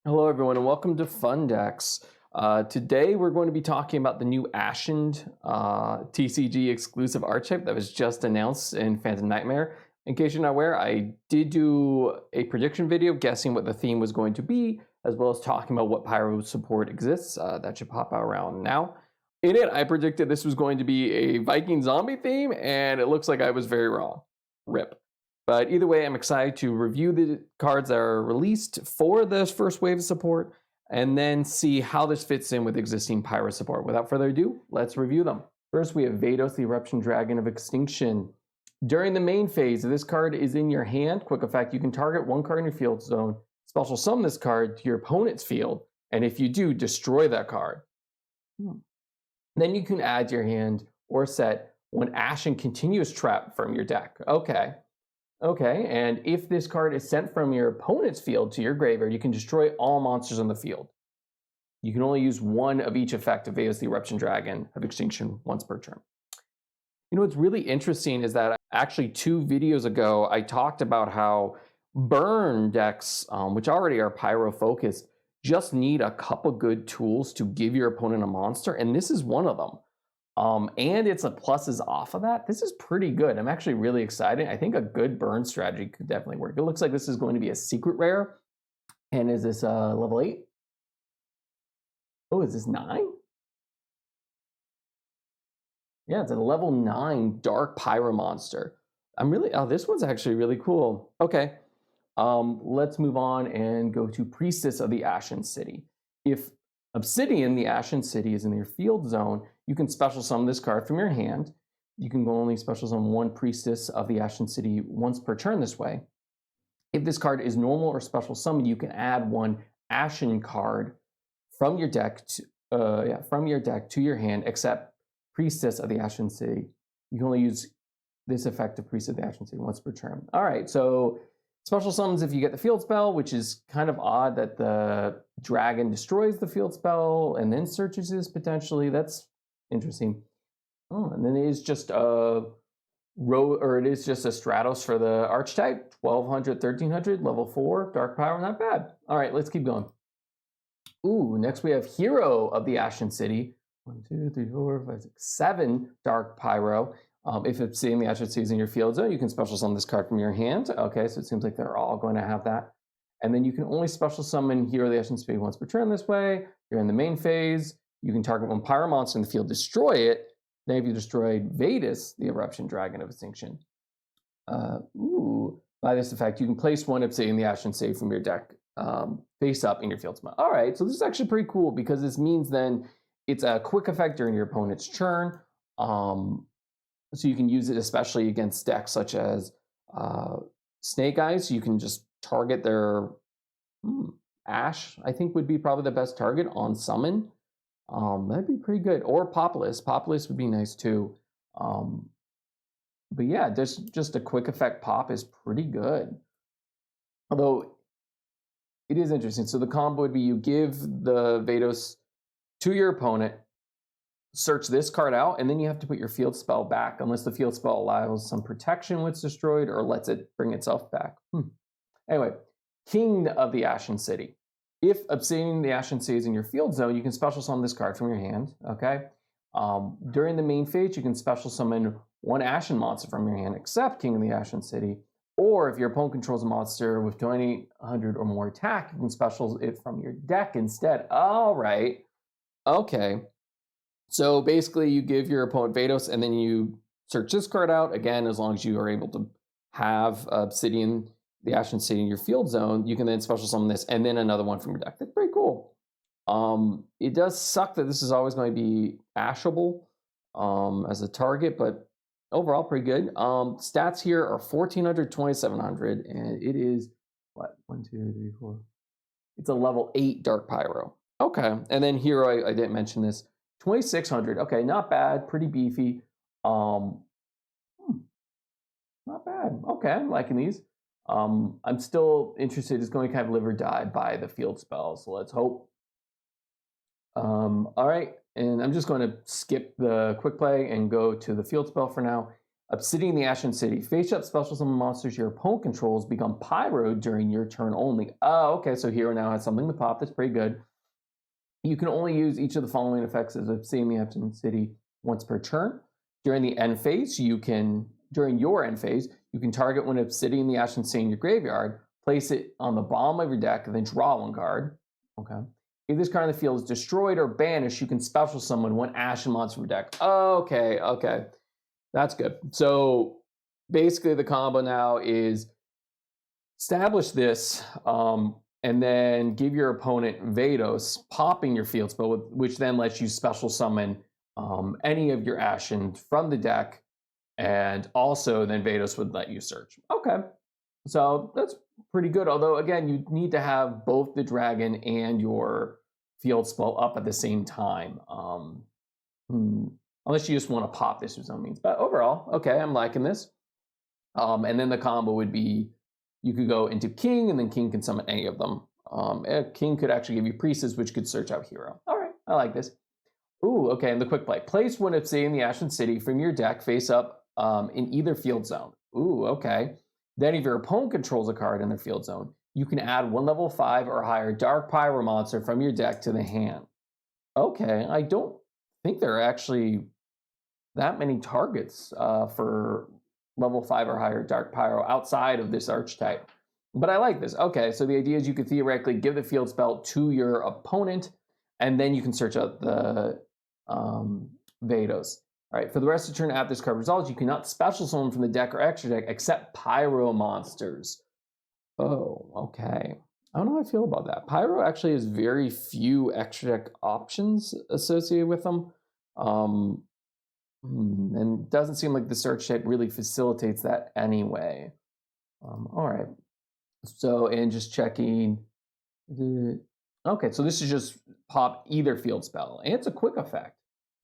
Hello, everyone, and welcome to Fun Decks. Today, we're going to be talking about the new Ashened TCG exclusive archetype that was just announced in Phantom Nightmare. In case you're not aware, I did do a prediction video guessing what the theme was going to be, as well as talking about what Pyro support exists. That should pop out around now. In it, I predicted this was going to be a Viking zombie theme, and it looks like I was very wrong. RIP. But either way, I'm excited to review the cards that are released for this first wave of support and then see how this fits in with existing Pyro support. Without further ado, let's review them. First, we have Vados, the Eruption Dragon of Extinction. During the main phase, if this card is in your hand, quick effect, you can target one card in your field zone, special summon this card to your opponent's field, and if you do, destroy that card. Then you can add to your hand or set one Ashen Continuous Trap from your deck. Okay, and if this card is sent from your opponent's field to your graveyard, you can destroy all monsters on the field. You can only use one of each effect of Vados, the Eruption Dragon of Extinction once per turn. You know what's really interesting is that actually 2 videos ago, I talked about how burn decks, which already are Pyro focused, just need a couple good tools to give your opponent a monster, and this is one of them. And it's a pluses off of that. This is pretty good. I'm actually really excited. I think a good burn strategy could definitely work. It looks like this is going to be a secret rare. And is this level 8? Oh, is this 9? Yeah, it's a level 9 Dark Pyro monster. This one's actually really cool. Okay, let's move on and go to Priestess of the Ashen City. If Obsidian, the Ashen City, is in your field zone, you can special summon this card from your hand. You can only special summon one Priestess of the Ashen City once per turn this way. If this card is normal or special summon, you can add one Ashen card from your deck to your hand, except Priestess of the Ashen City. You can only use this effect of Priestess of the Ashen City once per turn. All right, so special summons if you get the field spell, which is kind of odd that the dragon destroys the field spell and then searches this potentially. That's interesting. Oh, and then it is just a Stratos for the archetype, 1200, 1300, level 4, Dark Power, not bad. All right, let's keep going. Ooh, next we have Hero of the Ashen City. 1, 2, 3, 4, 5, 6, 7 Dark Pyro. If it's seeing the Ashen City in your field zone, you can special summon this card from your hand. Okay, so it seems like they're all going to have that. And then you can only special summon Hero of the Ashen City once per turn this way. You're in the main phase. You can target one Pyro monster in the field, destroy it. Then if you destroyed Vados, the Eruption Dragon of Extinction, by this effect, you can place one Obsidian the Ashen City from your deck face up in your field spot. All right, so this is actually pretty cool because this means then it's a quick effect during your opponent's turn. So you can use it especially against decks such as Snake Eyes. So you can just target their Ash, I think would be probably the best target on summon. That'd be pretty good. Or Populous. Populous would be nice too. But yeah, just a quick effect pop is pretty good. Although it is interesting. So the combo would be you give the Vados to your opponent, search this card out, and then you have to put your field spell back unless the field spell allows some protection when it's destroyed or lets it bring itself back. Anyway, King of the Ashen City. If Obsidian the Ashen City is in your field zone, you can special summon this card from your hand, okay? During the main phase, you can special summon one Ashen monster from your hand, except King of the Ashen City. Or if your opponent controls a monster with 2,800 or more attack, you can special it from your deck instead. All right, okay. So basically, you give your opponent Vados, and then you search this card out. Again, as long as you are able to have Obsidian, the Ashen City in your field zone, you can then special summon this, and then another one from your deck. That's pretty cool. It does suck that this is always going to be ashable as a target, but overall, pretty good. Stats here are 1,400, 2,700, and it is, what, 1, 2, 3, 4. It's a level 8 Dark Pyro. Okay, and then Hero, I didn't mention this. 2,600. Okay, not bad. Pretty beefy. Not bad. Okay, I'm liking these. I'm still interested. It's going to kind of live or die by the field spell. So let's hope. All right, and I'm just going to skip the quick play and go to the field spell for now. Obsidian the Ashen City. Face up special summon monsters your opponent controls become pyro during your turn only. Oh, okay, so hero now has something to pop. That's pretty good. You can only use each of the following effects as Obsidian the Ashen City once per turn. During the end phase, during your end phase, you can target one Obsidian the Ashen City in your graveyard, place it on the bottom of your deck, and then draw one card. Okay. If this card in the field is destroyed or banished, you can special summon one Ashen monster from your deck. Okay, okay. That's good. So basically the combo now is establish this and then give your opponent Vados, popping your field spell, which then lets you special summon any of your Ashen from the deck, and also then Vados would let you search. Okay, so that's pretty good. Although again, you need to have both the dragon and your field spell up at the same time. Unless you just want to pop this or some means. But overall, okay, I'm liking this. And then the combo would be you could go into King, and then King can summon any of them. King could actually give you Priestess, which could search out Hero. All right, I like this. Ooh, okay, and the quick play. Place one Obsidian the Ashen City from your deck face up in either field zone. Ooh, okay. Then if your opponent controls a card in their field zone, you can add one level 5 or higher Dark Pyro monster from your deck to the hand. Okay, I don't think there are actually that many targets for level 5 or higher Dark Pyro outside of this archetype. But I like this. Okay, so the idea is you could theoretically give the field spell to your opponent, and then you can search out the Vados. All right, for the rest of the turn after this card resolves, you cannot special summon from the deck or extra deck except Pyro monsters. Oh, okay. I don't know how I feel about that. Pyro actually has very few extra deck options associated with them. And it doesn't seem like the search type really facilitates that anyway. All right. So, and just checking. Okay, so this is just pop either field spell, and it's a quick effect.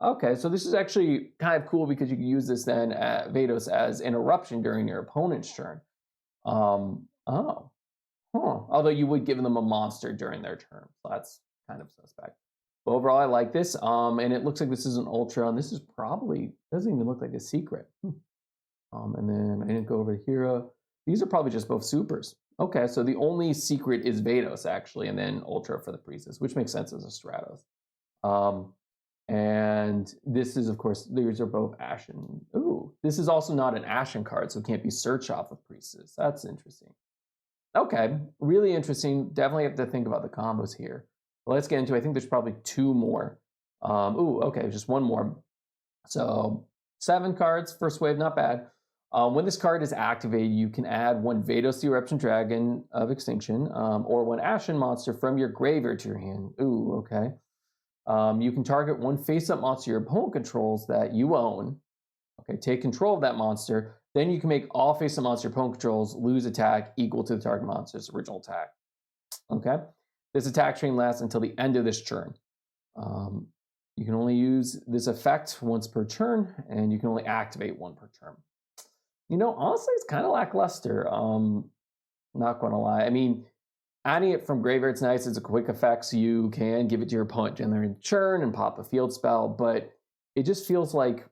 Okay, so this is actually kind of cool because you can use this then at Vados as an eruption during your opponent's turn. Although you would give them a monster during their turn, so that's kind of suspect. But overall, I like this, and it looks like this is an ultra, and this is probably doesn't even look like a secret. And then I didn't go over to Hero. These are probably just both supers. Okay, so the only secret is Vados actually, and then ultra for the Priestess, which makes sense as a Stratos. And this is, of course, these are both Ashen. Ooh, this is also not an Ashen card, so it can't be search off of Priestess. That's interesting. Okay, really interesting. Definitely have to think about the combos here. But let's get into, I think there's probably 2 more. Okay, just 1 more. So 7 cards, first wave, not bad. When this card is activated, you can add 1 Vados the Eruption Dragon of Extinction, or 1 Ashen monster from your graveyard to your hand. Ooh, okay. You can target 1 face-up monster your opponent controls that you own. Okay, take control of that monster. Then you can make all face-up monster your opponent controls lose attack equal to the target monster's original attack. Okay, this attack chain lasts until the end of this turn. You can only use this effect once per turn, and you can only activate 1 per turn. You know, honestly, it's kind of lackluster. Not going to lie. I mean, adding it from graveyard's nice. It's a quick effect, so you can give it to your opponent during turn and pop a field spell, but it just feels like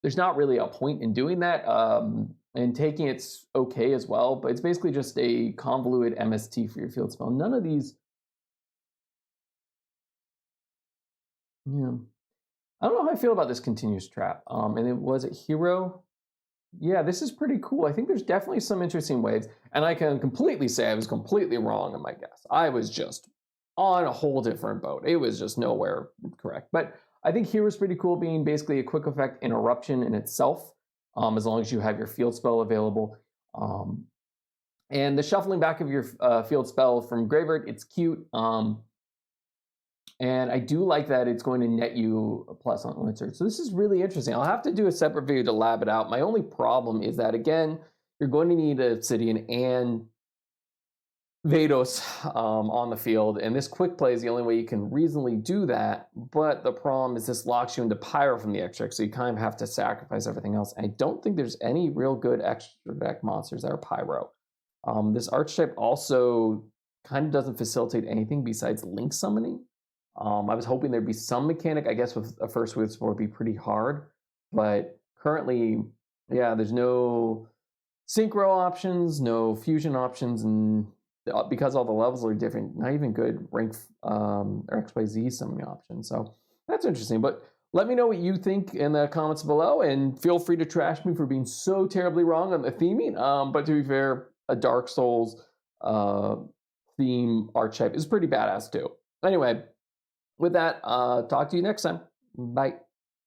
there's not really a point in doing that. And taking it's okay as well, but it's basically just a convoluted MST for your field spell. None of these. Yeah. I don't know how I feel about this continuous trap. And it was it Hero? Yeah, this is pretty cool. I think there's definitely some interesting ways, and I can completely say I was completely wrong in my guess. I was just on a whole different boat. It was just nowhere correct. But I think Hero's pretty cool, being basically a quick effect interruption in itself, as long as you have your field spell available. And the shuffling back of your field spell from graveyard, it's cute. And I do like that it's going to net you a plus on Winter. So this is really interesting. I'll have to do a separate video to lab it out. My only problem is that, again, you're going to need Obsidian and Vados on the field. And this quick play is the only way you can reasonably do that. But the problem is this locks you into Pyro from the extra deck. So you kind of have to sacrifice everything else. I don't think there's any real good extra deck monsters that are Pyro. This archetype also kind of doesn't facilitate anything besides link summoning. I was hoping there'd be some mechanic. I guess with a first wave support would be pretty hard, but currently, yeah, there's no synchro options, no fusion options, and because all the levels are different, not even good rank or XYZ summoning options. So that's interesting. But let me know what you think in the comments below, and feel free to trash me for being so terribly wrong on the theming. But to be fair, a Dark Souls uh, theme archetype is pretty badass too. Anyway, with that, talk to you next time. Bye.